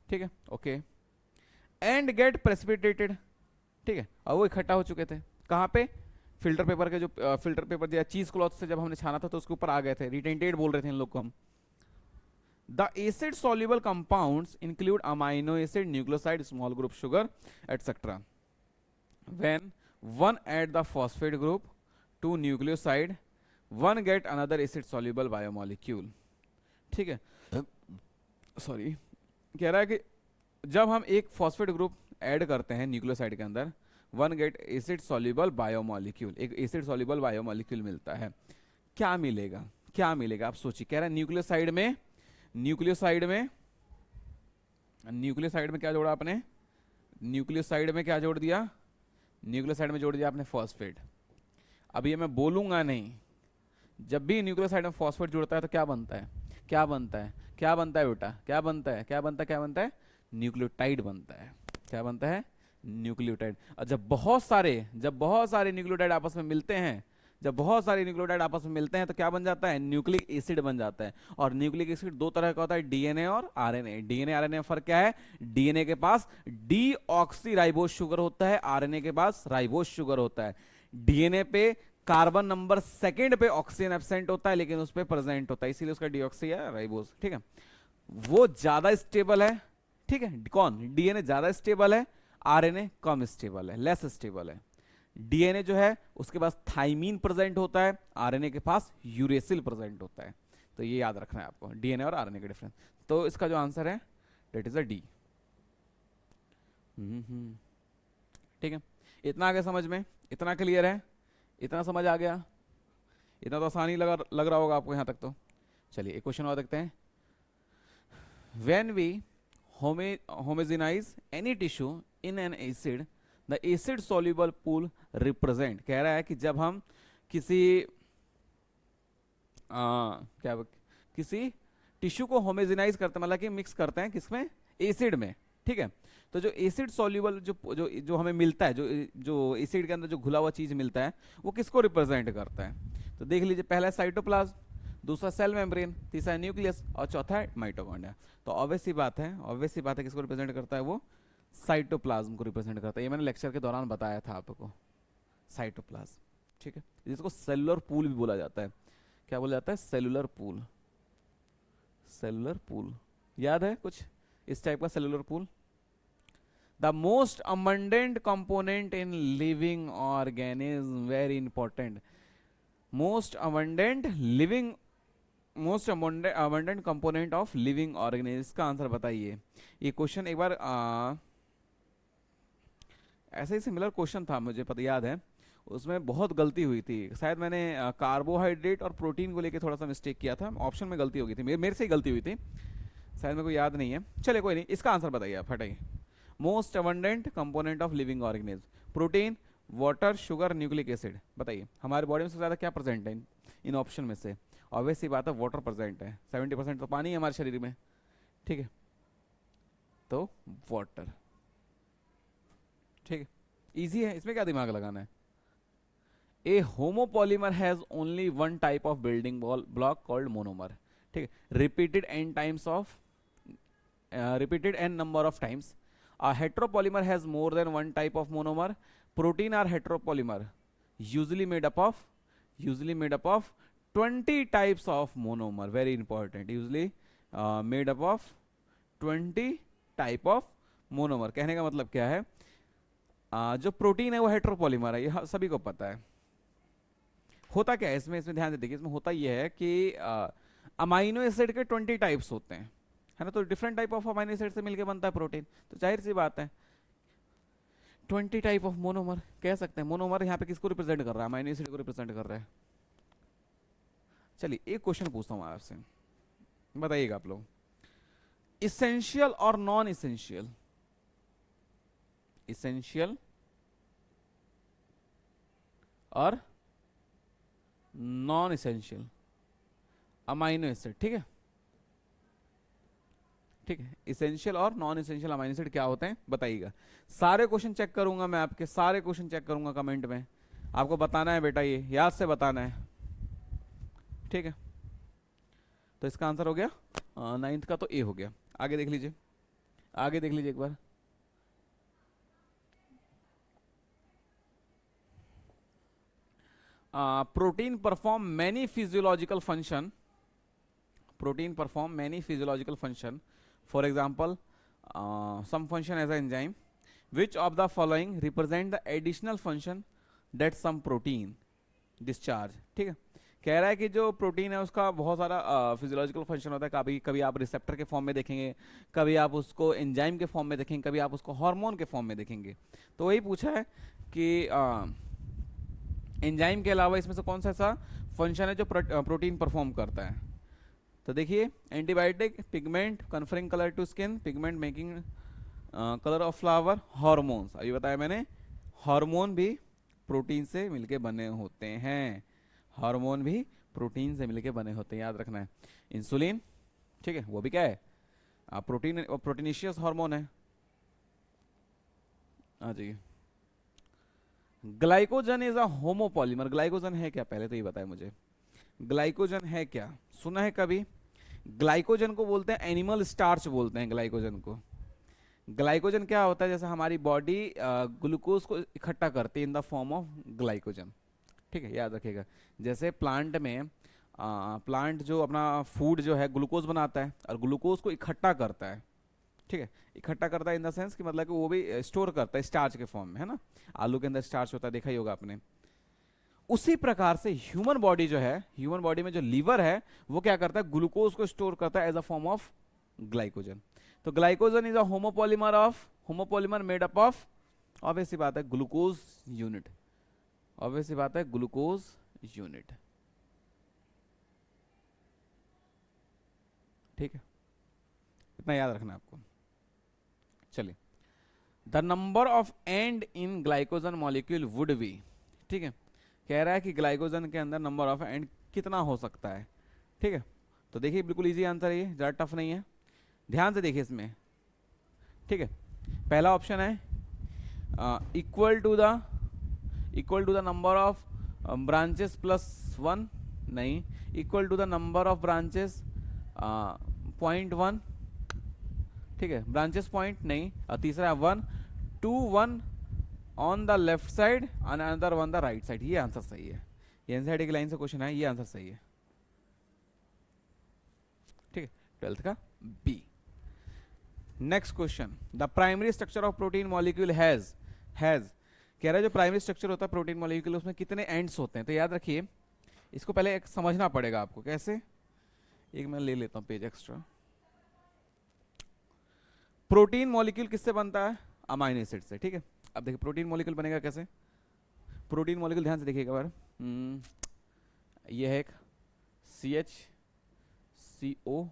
ठीक है, ओके। एंड गेट प्रेसिपिटेटेड, ठीक है, और वो इकट्ठा हो चुके थे कहाँ पे, फिल्टर पेपर के, जो फिल्टर पेपर या चीज क्लॉथ से जब हमने छाना था तो उसके ऊपर आ गए थे, रिटेंटेड बोल रहे थे इन लोग को हम। The acid soluble compounds include amino acid, nucleoside, small group sugar etcetera. When one add the phosphate group to nucleoside, one get another acid soluble biomolecule, ठीक है, सॉरी, कह रहा है कि जब हम एक फॉस्फेट ग्रुप ऐड करते हैं न्यूक्लियोसाइड के अंदर, one get acid soluble biomolecule, एक एसिड सॉल्युबल बायोमोलिक्यूल मिलता है। क्या मिलेगा आप सोचिए, कह रहा है न्यूक्लियोसाइड में क्या जोड़ा आपने, न्यूक्लियोसाइड में क्या जोड़ दिया, न्यूक्लियोसाइड में जोड़ दिया आपने फॉस्फेट। अब ये मैं बोलूंगा नहीं, जब भी न्यूक्लियोसाइड में फॉस्फेट जुड़ता है तो क्या बनता है बेटा, क्या बनता है, न्यूक्लियोटाइड बनता है। क्या बनता है, न्यूक्लियोटाइड। और जब बहुत सारे न्यूक्लियोटाइड आपस में मिलते हैं, तो क्या बन जाता है, न्यूक्लिक एसिड बन जाता है। और न्यूक्लिक एसिड दो तरह का होता है, डीएनए और आरएनए। डीएनए आरएनए में फर्क क्या है, डीएनए के पास डीऑक्सीराइबोज शुगर होता है, आरएनए के पास राइबोज शुगर होता है। डीएनए पे कार्बन नंबर सेकंड पे ऑक्सीजन एब्सेंट होता है, लेकिन उस पे प्रेजेंट होता है, इसीलिए उसका डीऑक्सी या राइबोज, ठीक है, वो ज्यादा स्टेबल है, ठीक है, कौन, डीएनए ज्यादा स्टेबल है, आरएनए कम स्टेबल है, लेस स्टेबल है। डीएनए जो है उसके पास थाइमीन प्रेजेंट होता है, आरएनए के पास यूरेसिल प्रेजेंट होता है। तो ये याद रखना है आपको, डीएनए और आरएनए का डिफरेंस। तो इसका जो आंसर है दैट इज अ डी। ठीक है, इतना आ गया समझ में, इतना क्लियर है, इतना समझ आ गया, इतना तो आसानी लग रहा होगा आपको यहां तक। तो चलिए एक क्वेश्चन और देखते हैं। When we homogenize any tissue in an acid, the acid soluble pool represent, कह रहा है कि जब हम किसी क्या किसी टिश्यू को होमोजेनाइज करते हैं, मतलब कि मिक्स करते हैं किसमें, एसिड में, ठीक है। तो जो एसिड सॉल्युबल जो हमें मिलता है, जो एसिड के अंदर जो घुला हुआ चीज मिलता है, वो किसको रिप्रेजेंट करता है? तो देख लीजिए, पहला है साइटोप्लाज्म, दूसरा सेल मेम्ब्रेन, तीसरा न्यूक्लियस और चौथा है माइटोकॉन्ड्रिया। तो ऑब्वियस सी बात है किसको रिप्रेजेंट करता है? वो साइटोप्लाज्म को रिप्रेजेंट करता है। ये मैंने लेक्चर के दौरान बताया था आपको, साइटोप्लाज्म, ठीक है, जिसको सेलुलर पूल भी बोला जाता है। क्या बोला जाता है? Cellular pool. सेलुलर पूल याद है कुछ इस टाइप का? Cellular pool, the most abundant component in living organism, very important, most abundant living, most abundant component of living organism. इसका आंसर बताइए। ये क्वेश्चन एक बार ऐसे ही सिमिलर क्वेश्चन था, मुझे पता याद है, उसमें बहुत गलती हुई थी। शायद मैंने कार्बोहाइड्रेट और प्रोटीन को लेकर थोड़ा सा मिस्टेक किया था, ऑप्शन में गलती हो गई थी, मेरे से ही गलती हुई थी, शायद मेरे को याद नहीं है। चले कोई नहीं, इसका आंसर बताइए आप, हटाइए। Most abundant component of living organism, protein, water, sugar, nucleic acid. बताइए हमारे बॉडी में सबसे ज़्यादा क्या प्रेजेंट है इन ऑप्शन में से? ऑब्वियस सी बात है वाटर प्रेजेंट है, 70% तो पानी है हमारे शरीर में, ठीक है, तो वाटर, ठीक है, इजी है, इसमें क्या दिमाग लगाना है। A homopolymer has only one type of building block called monomer, ठीक है, repeated n number of times. A heteropolymer has more than one type of monomer. Protein are heteropolymer, usually made up of 20 types of monomer. Very important. Usually made up of 20 type of monomer. कहने का मतलब क्या है? जो protein है वो heteropolymer है, ये सभी को पता है। होता क्या है इसमें ध्यान से देखिए, इसमें होता यह है कि अमाइनो एसिड के 20 टाइप्स होते हैं, है ना, तो different type of amino acid से मिलकर बनता है प्रोटीन, तो जाहिर सी बात है 20 टाइप ऑफ मोनोमर कह सकते हैं। मोनोमर यहाँ पे किसको रिप्रेजेंट कर रहा है? अमाइनो एसिड को रिप्रेजेंट कर रहा है। चलिए एक क्वेश्चन पूछता हूँ आपसे, बताइएगा आप लोग, इसेंशियल और नॉन इसेंशियल, इसेंशियल और नॉन इसेंशियल अमाइनो एसिड, ठीक है, ठीक है, इसेंशियल और नॉन इसेंशियल अमाइनो एसिड क्या होते हैं बताइएगा। सारे क्वेश्चन चेक करूंगा मैं, आपके सारे क्वेश्चन चेक करूंगा कमेंट में, आपको बताना है बेटा, ये याद से बताना है, ठीक है। तो इसका आंसर हो गया 9th का, तो ए हो गया। आगे देख लीजिए, आगे देख लीजिए एक बार, protein perform many physiological function, protein perform many physiological function, for example some function as an enzyme, which of the following represent the additional function that some protein discharge, ठीक है। कह रहा है कि जो प्रोटीन है उसका बहुत सारा फिजियोलॉजिकल फंक्शन होता है, कभी कभी आप रिसेप्टर के फॉर्म में देखेंगे, कभी आप उसको एंजाइम के फॉर्म में देखेंगे, कभी आप उसको हार्मोन के फॉर्म में देखेंगे। तो वही पूछा है कि एंजाइम के अलावा इसमें से कौन सा ऐसा फंक्शन है जो प्रोटीन परफॉर्म करता है। तो देखिए, antibiotic, pigment conferring colour to skin, pigment making colour of flower, hormones, अभी बताया मैंने, हार्मोन भी प्रोटीन से मिलके बने होते हैं, हार्मोन भी प्रोटीन से मिलके बने होते हैं, याद रखना है। इंसुलिन, ठीक है, वो भी क्या है? प्रोटीन, प्रोटीनिशियस हार्मोन है। हाँ जी। Glycogen is a homopolymer, glycogen है क्या पहले तो ये बताए मुझे, ग्लाइकोजन है क्या? सुना है कभी? ग्लाइकोजन को बोलते हैं एनिमल स्टार्च बोलते हैं ग्लाइकोजन को। ग्लाइकोजन क्या होता है? जैसे हमारी बॉडी ग्लूकोज को इकट्ठा करती है इन द फॉर्म ऑफ ग्लाइकोजन, ठीक है, याद रखिएगा। जैसे प्लांट में प्लांट जो अपना फूड जो है ग्लूकोज बनाता है और ग्लूकोज को इकट्ठा करता है, ठीक है, इकट्ठा करता है इन द सेंस कि मतलब कि वो भी स्टोर करता है स्टार्च के फॉर्म में, है ना, आलू के अंदर स्टार्च होता है, देखा ही होगा आपने। उसी प्रकार से ह्यूमन बॉडी जो है, ह्यूमन बॉडी में जो लीवर है वो क्या करता है? ग्लूकोज को स्टोर करता है as a form of glycogen. तो glycogen is a homopolymer made up of, obvious सी बात है, ग्लूकोज यूनिट, ऑब्वियस सी बात है, ग्लूकोज यूनिट, ठीक है, इतना याद रखना आपको। चलिए the number of and in glycogen molecule would be, ठीक है, कह रहा है कि ग्लाइकोजन के अंदर नंबर ऑफ एंड कितना हो सकता है, ठीक है। तो देखिए बिल्कुल इजी आंसर है ये, ज़्यादा टफ नहीं है, ध्यान से देखिए इसमें, ठीक है। पहला ऑप्शन है equal to the number of branches plus one, नहीं, equal to the number of branches 0.1, ठीक है, ब्रांचेस पॉइंट नहीं, और तीसरा है 1 2 1 on the left side and another one the right side. ये आंसर सही है, ये एनसीईआरटी की लाइन से क्वेश्चन है, ये आंसर सही है, ठीक है, 12th का B. Next question, the primary structure of protein molecule has कह रहा है जो प्राइमरी स्ट्रक्चर होता है प्रोटीन मॉलिक्यूल उसमें कितने एंड्स होते हैं। तो याद रखिए इसको पहले एक समझना पड़ेगा आपको, कैसे, एक मैं ले लेता हूं पेज एक्स्ट्रा। प्रोटीन मॉलिक्यूल किससे बनता है, अमाइनो एसिड से, ठीक है। अब देखिए प्रोटीन मॉलिक्यूल बनेगा कैसे, प्रोटीन मॉलिक्यूल ध्यान से देखिएगा बार, ये है एक CH CO,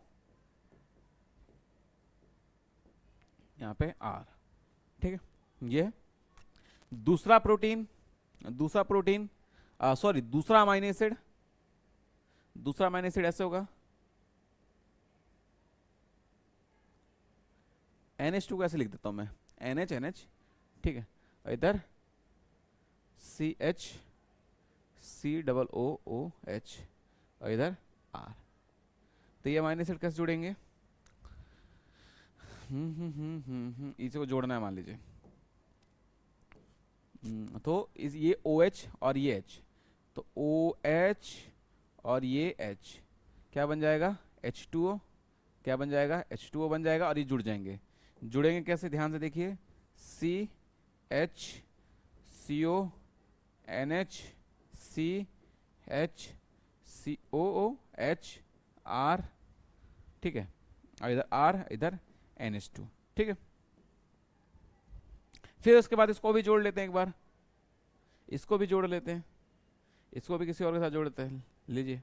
यहाँ पे R, ठीक है, ये है। दूसरा प्रोटीन सॉरी दूसरा अमाइनो एसिड ऐसे होगा, NH2 को ऐसे लिख देता हूं मैं, NH, ठीक है, और इधर CH और इधर R। तो ये अमाइनो एसिड कैसे जुड़ेंगे, इसे जोड़ना है मान लीजिए, तो ये OH और ये H, तो OH और ये H क्या बन जाएगा, H2O, क्या बन जाएगा, H2O बन जाएगा, और ये जुड़ जाएंगे। जुड़ेंगे कैसे, ध्यान से देखिए, CHCO NH CHCOOH R, ठीक है, और इधर R इधर NH2, ठीक है। फिर उसके बाद इसको भी जोड़ लेते हैं, एक बार इसको भी जोड़ लेते हैं, इसको भी किसी और के साथ जोड़ते हैं, लीजिए,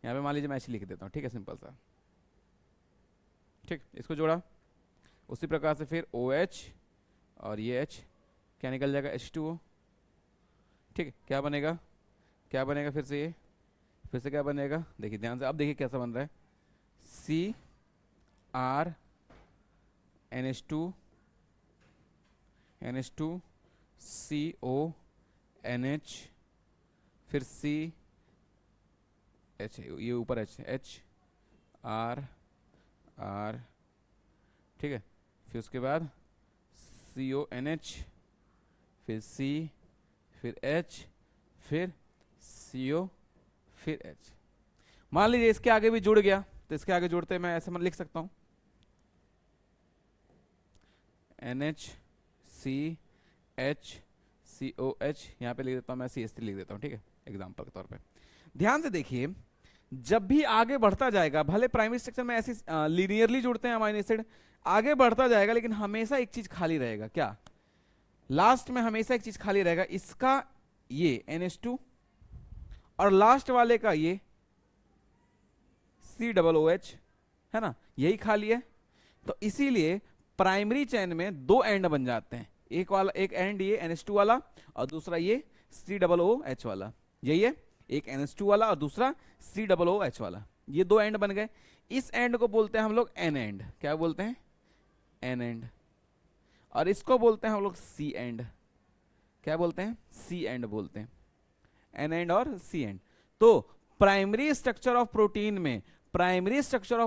यहाँ पे मान लीजिए मैं ऐसे लिख देता हूँ, ठीक है, सिंपल सा, ठीक, इसको जोड़ा। उसी प्रकार से फिर OH और ये H क्या निकल जाएगा, H2O, ठीक है, क्या बनेगा फिर से, ये फिर से क्या बनेगा, देखिए ध्यान से, अब देखिए कैसा बन रहा है, CR NH2 CO NH, फिर CH, ये ऊपर H R, ठीक है, फिर उसके बाद CONH, फिर C, फिर H, फिर CO, फिर H। मान लीजिए इसके आगे भी जुड़ गया, तो इसके आगे जोड़ते मैं ऐसे लिख सकता हूं, NH CH COH, यहाँ पे लिख देता हूँ मैं CH3 लिख देता हूँ, ठीक है, एग्जाम्पल के तौर पे। ध्यान से देखिए जब भी आगे बढ़ता जाएगा, भले प्राइमरी स्ट्रक्चर में ऐसे लीनियरली जुड़ते हैं अमाइनो एसिड, आगे बढ़ता जाएगा लेकिन हमेशा एक चीज खाली रहेगा, क्या, लास्ट में हमेशा एक चीज खाली रहेगा, इसका ये NH2 और लास्ट वाले का ये COOH, है ना, यही खाली है। तो इसीलिए प्राइमरी चेन में दो एंड बन जाते हैं, एक एंड ये NH2 वाला और दूसरा ये COOH वाला, यही है, एक NH2 वाला और दूसरा COOH वाला, ये दो एंड बन गए। इस एंड को बोलते हैं हम लोग एन एंड, क्या बोलते हैं, एन एंड, और इसको बोलते हैं हम लोग सी एंड, क्या बोलते हैं, सी एंड बोलते हैं, एन एंड और सी एंड। तो प्राइमरी स्ट्रक्चर ऑफ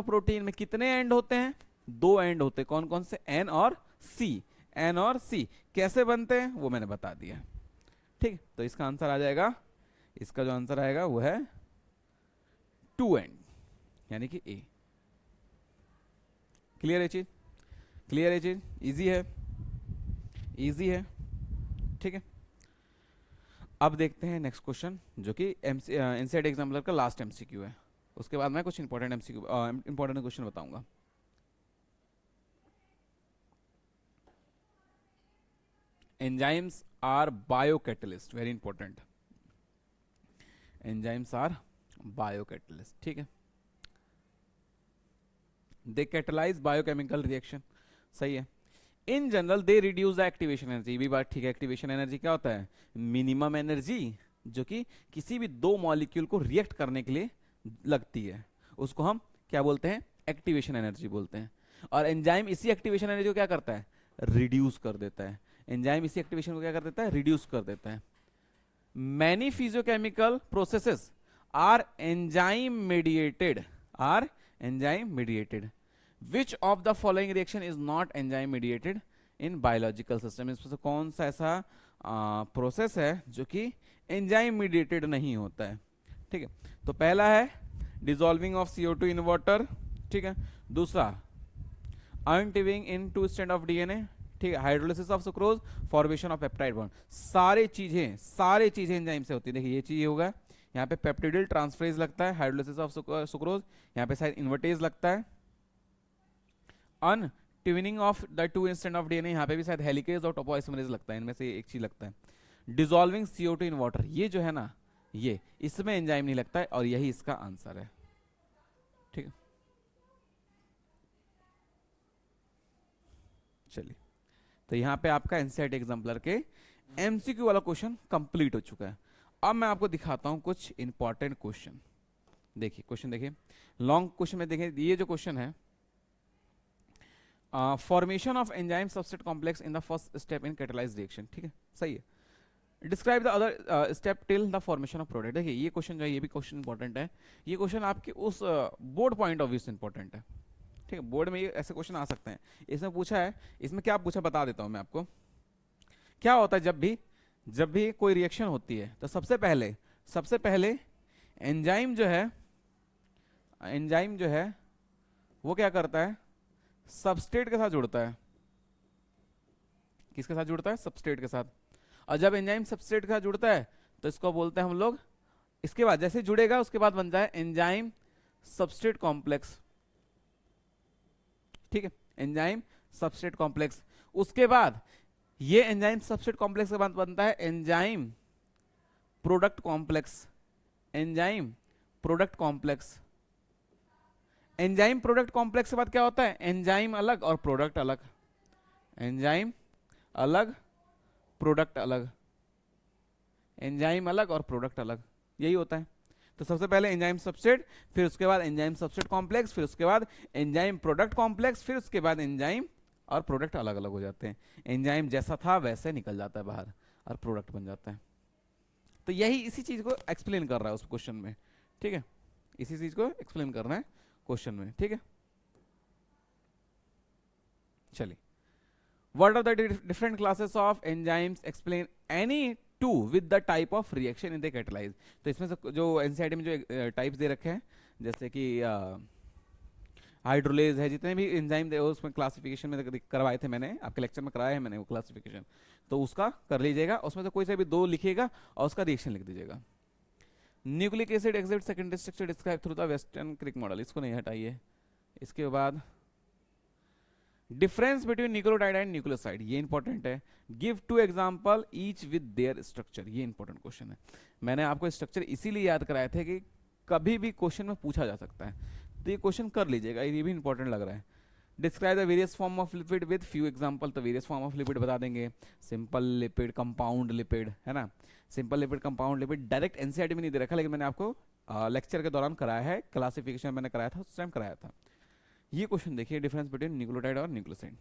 प्रोटीन में कितने एंड होते हैं, दो एंड होते हैं, कौन कौन से, एन और सी, एन और सी। कैसे बनते हैं वो मैंने बता दिया, ठीक। तो इसका आंसर आ जाएगा, इसका जो आंसर आएगा वो है टू एंड, यानी कि ए। क्लियर है चीज, क्लियर है चीज, इजी है, इजी है, ठीक है। अब देखते हैं नेक्स्ट क्वेश्चन, जो कि एनसीईआरटी एग्जाम्पलर का लास्ट एमसीक्यू है। उसके बाद मैं कुछ इंपॉर्टेंट एमसीक्यू इंपॉर्टेंट क्वेश्चन बताऊंगा। Enzymes are biocatalyst, very important, enzymes are biocatalyst, ठीक है। दे कैटलाइज बायोकेमिकल रिएक्शन, सही है। In general they reduce the activation energy, ये भी बात ठीक है। एक्टिवेशन एनर्जी क्या होता है? मिनिमम एनर्जी जो कि किसी भी दो मॉलिक्यूल को रिएक्ट करने के लिए लगती है, उसको हम क्या बोलते हैं? एक्टिवेशन एनर्जी बोलते हैं। और एंजाइम इसी एक्टिवेशन एनर्जी को क्या करता है? रिड्यूस कर देता है। एंजाइम इसी एक्टिवेशन को क्या कर देता है? रिड्यूस कर देता है। Many physiochemical processes are enzyme mediated, are enzyme mediated. Which of the following reaction is not enzyme mediated in biological system? इसमें से कौन सा ऐसा प्रोसेस है जो कि एंजाइम मेडिएटेड नहीं होता है? ठीक है, तो पहला है dissolving of CO2 in water, ठीक है। दूसरा अनटिविंग इन 2 स्ट्रैंड ऑफ DNA, ठीक है। Hydrolysis of sucrose, formation of peptide bond, सारी चीजें एंजाइम से होती है। देखिए ये चीज होगा, यहाँ पे पेप्टिडिल ट्रांसफरेज लगता है, हाइड्रोलिसिस ऑफ सुक्रोज, यहाँ पे शायद इन्वर्टेज लगता है। Untwining of the 2 strand of DNA, यहाँ पे भी शायद हेलिकेज और टोपोआइसोमरेज लगता है, इनमें से एक चीज लगता है। डिसॉल्विंग CO2 इन वाटर, ये जो है ना, ये इसमें एंजाइम नहीं लगता है, और यही इसका आंसर है, ठीक है। चलिए, तो यहाँ पे आपका एनसीईआरटी एग्जाम्पलर के MCQ वाला क्वेश्चन कंप्लीट हो चुका है। अब मैं आपको दिखाता हूं कुछ इंपॉर्टेंट क्वेश्चन। देखिए क्वेश्चन, देखिए लॉन्ग क्वेश्चन में देखिए, ये जो क्वेश्चन है, formation of enzyme substrate complex in the first step in catalyse reaction, ठीक है, सही है। Describe the other step till the formation of product. देखिए ये क्वेश्चन जो है, ये भी क्वेश्चन इंपॉर्टेंट है। ये क्वेश्चन आपके उस बोर्ड पॉइंट ऑफ व्यू से इंपॉर्टेंट है, ठीक है। बोर्ड में ये ऐसे क्वेश्चन आ सकते हैं। इसमें पूछा है, इसमें क्या पूछा बता देता हूं मैं आपको। क्या होता है जब भी कोई रिएक्शन होती है, तो सबसे पहले एंजाइम जो है वो क्या करता है? सबस्ट्रेट के साथ जुड़ता है। किसके साथ जुड़ता है? सबस्ट्रेट के साथ। और जब एंजाइम सबस्ट्रेट के साथ जुड़ता है तो इसको बोलते हैं हम लोग, इसके बाद जैसे जुड़ेगा उसके बाद बनता है एंजाइम सबस्ट्रेट कॉम्प्लेक्स, ठीक है, एंजाइम सबस्ट्रेट कॉम्प्लेक्स। उसके बाद ये एंजाइम सबस्ट्रेट कॉम्प्लेक्स के बाद बनता है enzyme product complex, enzyme product complex. Enzyme product complex के बाद क्या होता है? एंजाइम अलग और प्रोडक्ट अलग, एंजाइम अलग प्रोडक्ट अलग, एंजाइम अलग और प्रोडक्ट अलग, यही होता है। तो सबसे पहले एंजाइम सबस्ट्रेट, फिर उसके बाद एंजाइम सबस्ट्रेट कॉम्प्लेक्स, फिर उसके बाद एंजाइम प्रोडक्ट कॉम्प्लेक्स, फिर उसके बाद एंजाइम और प्रोडक्ट अलग अलग हो जाते हैं। एंजाइम जैसा था वैसे निकल जाता है बाहर और प्रोडक्ट बन जाता है। तो यही इसी चीज को एक्सप्लेन कर रहा है उस क्वेश्चन में, ठीक है, इसी चीज को एक्सप्लेन करना है क्वेश्चन में, ठीक है। चलिए, what are the different classes of enzymes, explain any two with the type of reaction in the catalyse. तो इसमें से जो एनसीईआरटी में जो टाइप्स दे रखे हैं, जैसे कि हाइड्रोलेज है, जितने भी एंजाइम थे उसमें क्लासिफिकेशन में करवाए थे मैंने, आपके लेक्चर में कराया है मैंने वो क्लासिफिकेशन, तो उसका कर लीजिएगा। उसमें से कोई से भी 2 लिखिएगा और उसका रिएक्शन लिख दीजिएगा। Nucleic acid exit secondary structure describe through the western Crick model, इसको नहीं हटाइए। इसके बाद difference between nucleotide and nucleoside, ये इंपॉर्टेंट है। Give 2 example each with their structure, ये इंपॉर्टेंट क्वेश्चन है। मैंने आपको स्ट्रक्चर इसीलिए याद कराए थे कि कभी भी क्वेश्चन में पूछा जा सकता है, तो ये क्वेश्चन कर लीजिएगा, ये भी इंपॉर्टेंट लग रहा है। Describe the various form of lipid with few example, तो वेरियस फॉर्म ऑफ लिपिड बता देंगे। सिंपल लिपिड, कंपाउंड लिपिड, है ना। Simple lipid, compound lipid direct NCERT में नहीं दे रखा, लेकिन मैंने आपको लेक्चर के दौरान कराया है, क्लासिफिकेशन मैंने कराया था, उस टाइम कराया था। ये क्वेश्चन देखिए, डिफरेंस बिटवीन न्यूक्लियोटाइड और न्यूक्लियोसाइड,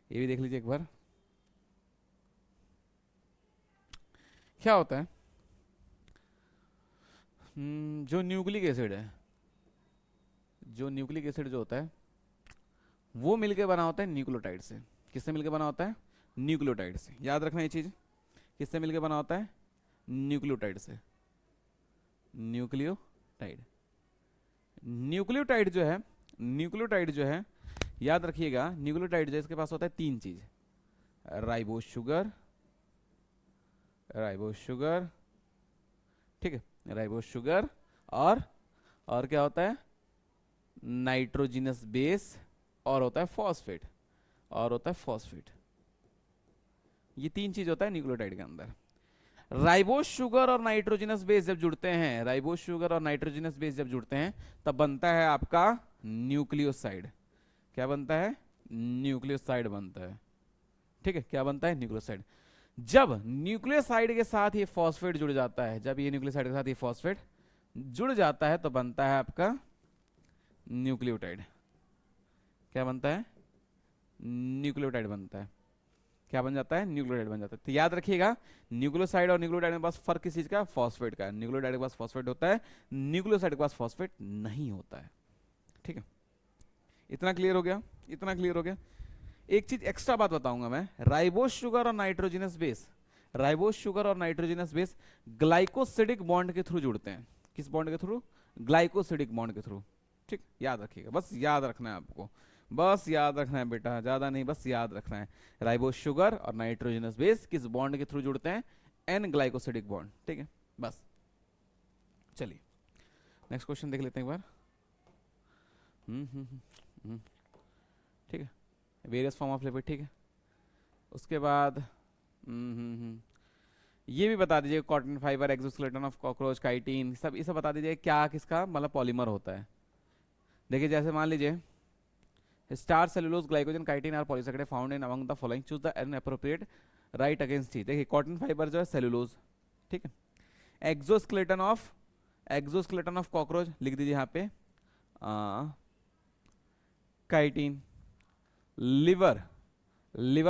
ये भी देख लीजिए एक बार। क्या होता है? जो न्यूक्लिक एसिड है, जो न्यूक्लिक एसिड जो होता है वो मिलके बना होता है न्यूक्लियोटाइड से। किससे मिलके बना होता है? न्यूक्लियोटाइड से। याद रखना ये चीज, किससे मिलके बना होता है? न्यूक्लियोटाइड से। न्यूक्लियोटाइड, न्यूक्लियोटाइड जो है याद रखिएगा, न्यूक्लियोटाइड जो इसके पास होता है 3 चीज, राइबोस शुगर, ठीक है, राइबोस शुगर, और क्या होता है? नाइट्रोजिनस बेस, और होता है फॉस्फेट, ये 3 चीज होता है न्यूक्लियोटाइड के अंदर। राइबोस शुगर और नाइट्रोजिनस बेस जब जुड़ते हैं, तब बनता है आपका न्यूक्लियोसाइड। क्या बनता है, न्यूक्लियोसाइड बनता है। ठीक है, क्या बनता है, न्यूक्लियोसाइड। जब न्यूक्लियोसाइड के साथ ये फॉस्फेट जुड़ जाता है, जब ये न्यूक्लियोसाइड के साथ ये फॉस्फेट जुड़ जाता है तो बनता है आपका न्यूक्लियोटाइड। क्या बनता है, न्यूक्लियोटाइड बनता है। क्या बन जाता है, न्यूक्लियोटाइड बन जाता है। तो याद रखिएगा, न्यूक्लियोसाइड और न्यूक्लियोटाइड के पास फर्क किस चीज का, फॉस्फेट का है। न्यूक्लियोटाइड के पास फॉस्फेट होता है, न्यूक्लियोसाइड के पास फॉस्फेट नहीं होता है। ठीक है, इतना क्लियर हो गया, इतना क्लियर हो गया। एक चीज एक्स्ट्रा बात बताऊंगा मैं, राइबोस शुगर और नाइट्रोजनस बेस, राइबोस शुगर और नाइट्रोजनस बेस ग्लाइकोसिडिक बॉन्ड के थ्रू जुड़ते हैं। किस बॉन्ड के थ्रू, ग्लाइकोसिडिक बॉन्ड के थ्रू। ठीक, याद रखिएगा, बस याद रखना है आपको, बस याद रखना है बेटा, ज्यादा नहीं, बस याद रखना है। राइबोस शुगर और नाइट्रोजनस बेस किस बॉन्ड के थ्रू जुड़ते हैं, एन ग्लाइकोसिडिक बॉन्ड। ठीक है, बस। चलिए नेक्स्ट क्वेश्चन देख लेते हैं एक बार। ठीक है, वेरियस फॉर्म ऑफ लिपिड। ठीक है, उसके बाद ये भी बता दीजिए, cotton fibre, exoskeleton of cockroach, chitin, सब ये सब बता दीजिए क्या किसका मतलब पॉलीमर होता है। देखिए जैसे मान लीजिए starch, cellulose, glycogen, chitin are polysaccharide found in among the following, choose the an appropriate write against ही। देखिए कॉटन फाइबर जो है सेलुलोज। ठीक है, एक्सोस्केलेटन ऑफ कॉकरोच लिख दीजिए यहाँ पे काइटिन। लिवर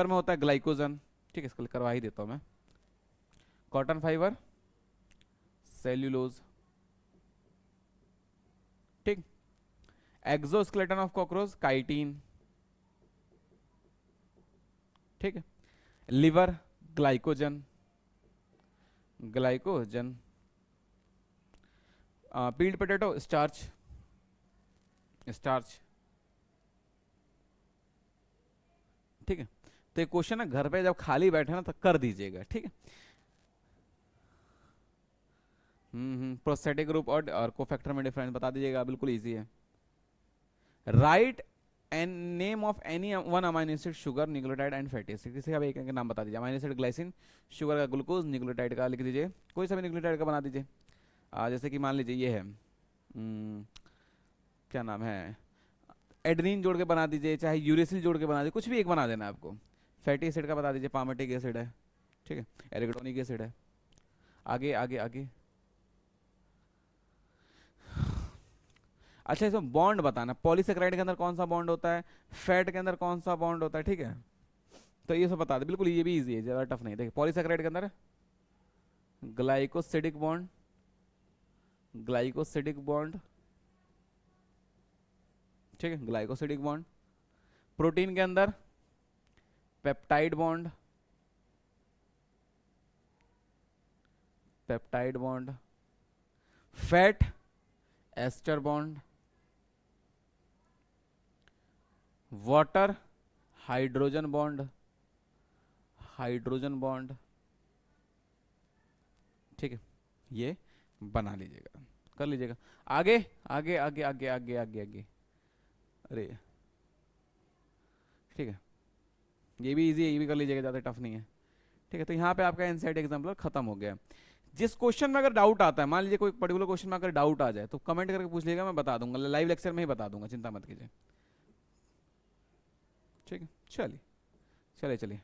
में होता है ग्लाइकोजन। ठीक है, इसको करवा ही देता हूं मैं। Cotton fibre cellulose. ठीक, एक्सोस्केलेटन ऑफ कॉकरोच काइटिन। ठीक है, liver glycogen, peeled potato starch. ठीक है, तो ये क्वेश्चन ना घर पे जब खाली बैठे ना तो कर दीजिएगा। ठीक है, प्रोस्थेटिक ग्रुप और कोफैक्टर में डिफरेंस बता दीजिएगा, बिल्कुल इजी है। Right and name of any one amino acid, sugar, nucleotide and fatty acid. किसी का भी एक नाम बता दीजिए। अमाइनो एसिड ग्लाइसिन, शुगर का ग्लूकोज, न्यूक्लियोटाइड का लिख दीजिए, कोई सा भी न्यूक्लियोटाइड का बना दीजिए। जैसे कि मान लीजिए ये है क्या नाम है, एडेनिन जोड़ के बना दीजिए, चाहे यूरेसिल जोड़ के बना दीजिए, कुछ भी एक बना देना आपको। फैटी एसिड का बता दीजिए, पामेटिक एसिड है। ठीक है, एरिगोनिक एसिड है। आगे आगे आगे। अच्छा, इसमें बॉन्ड बताना, पॉलीसेकेराइड के अंदर कौन सा बॉन्ड होता है, फैट के अंदर कौन सा बॉन्ड होता है। ठीक है, तो ये सब बता दे, बिल्कुल ये भी इजी है, ज्यादा टफ नहीं। देखिए पॉलीसेकेराइड के अंदर ग्लाइकोसिडिक बॉन्ड। ठीक है, ग्लाइकोसिडिक बॉन्ड। प्रोटीन के अंदर peptide bond. Fat ester bond. Water hydrogen bond. ठीक है, ये बना लीजिएगा, कर लीजिएगा। आगे आगे आगे आगे आगे आगे आगे। अरे ठीक है, ये भी इजी है, ये भी कर लीजिएगा, ज़्यादा टफ नहीं है। ठीक है, तो यहाँ पे आपका एनसीईआरटी एग्जाम्पल खत्म हो गया। जिस क्वेश्चन में अगर डाउट आता है, मान लीजिए कोई पर्टिकुलर क्वेश्चन में अगर डाउट आ जाए तो कमेंट करके पूछ लीजिएगा, मैं बता दूंगा, लाइव लेक्चर में ही बता दूंगा, चिंता मत कीजिए। ठीक है, चलिए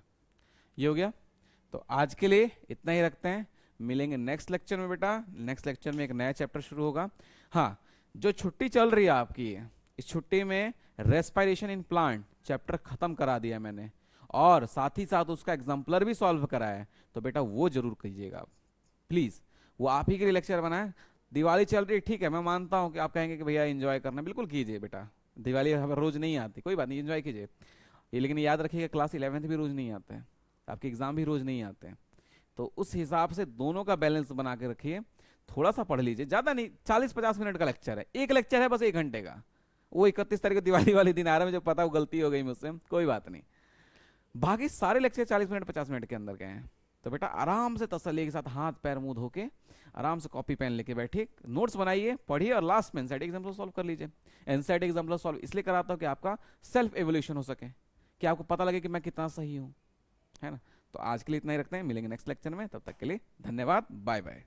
ये हो गया। तो आज के लिए इतना ही रखते हैं, मिलेंगे नेक्स्ट लेक्चर में बेटा। नेक्स्ट लेक्चर में एक नया चैप्टर शुरू होगा। हाँ, जो छुट्टी चल रही है आपकी, इस छुट्टी में रेस्पिरेशन इन प्लांट चैप्टर खत्म करा दिया मैंने, और साथ ही साथ उसका एग्जाम्पलर भी सॉल्व करा है, तो बेटा वो जरूर कीजिएगा आप प्लीज। वो आप ही के लिए लेक्चर बनाए। दिवाली चल रही है, ठीक है, मैं मानता हूँ कि आप कहेंगे कि भैया एंजॉय करना, बिल्कुल कीजिए बेटा। दिवाली रोज नहीं आती, कोई बात नहीं, एंजॉय कीजिए। ये लेकिन याद रखिएगा क्लास 11th भी रोज नहीं आते हैं, आपके एग्जाम भी रोज नहीं आते हैं, तो उस हिसाब से दोनों का बैलेंस बना के रखिए। थोड़ा सा पढ़ लीजिए, ज़्यादा नहीं, 40-50 मिनट का लेक्चर है, एक लेक्चर है बस 1 घंटे का। वो 31 तारीख को दिवाली वाले दिन आ रहा है, मुझे पता, वो गलती हो गई मुझसे, कोई बात नहीं। बाकी सारे लेक्चर 40 मिनट 50 मिनट के अंदर के हैं। तो बेटा आराम से तसल्ली के साथ हाथ पैर मुंह धो के आराम से कॉपी पेन लेके बैठिए, नोट्स बनाइए, पढ़िए, और लास्ट में एनसीईआरटी एग्जाम्पल सॉल्व कर लीजिए। एनसीईआरटी एग्जाम्पल सॉल्व इसलिए कराता हूँ कि आपका सेल्फ एवोल्यूशन हो सके, कि आपको पता लगे कि मैं कितना सही हूँ, है ना। तो आज के लिए इतना ही रखते हैं, मिलेंगे नेक्स्ट लेक्चर में, तब तक के लिए धन्यवाद, बाय बाय।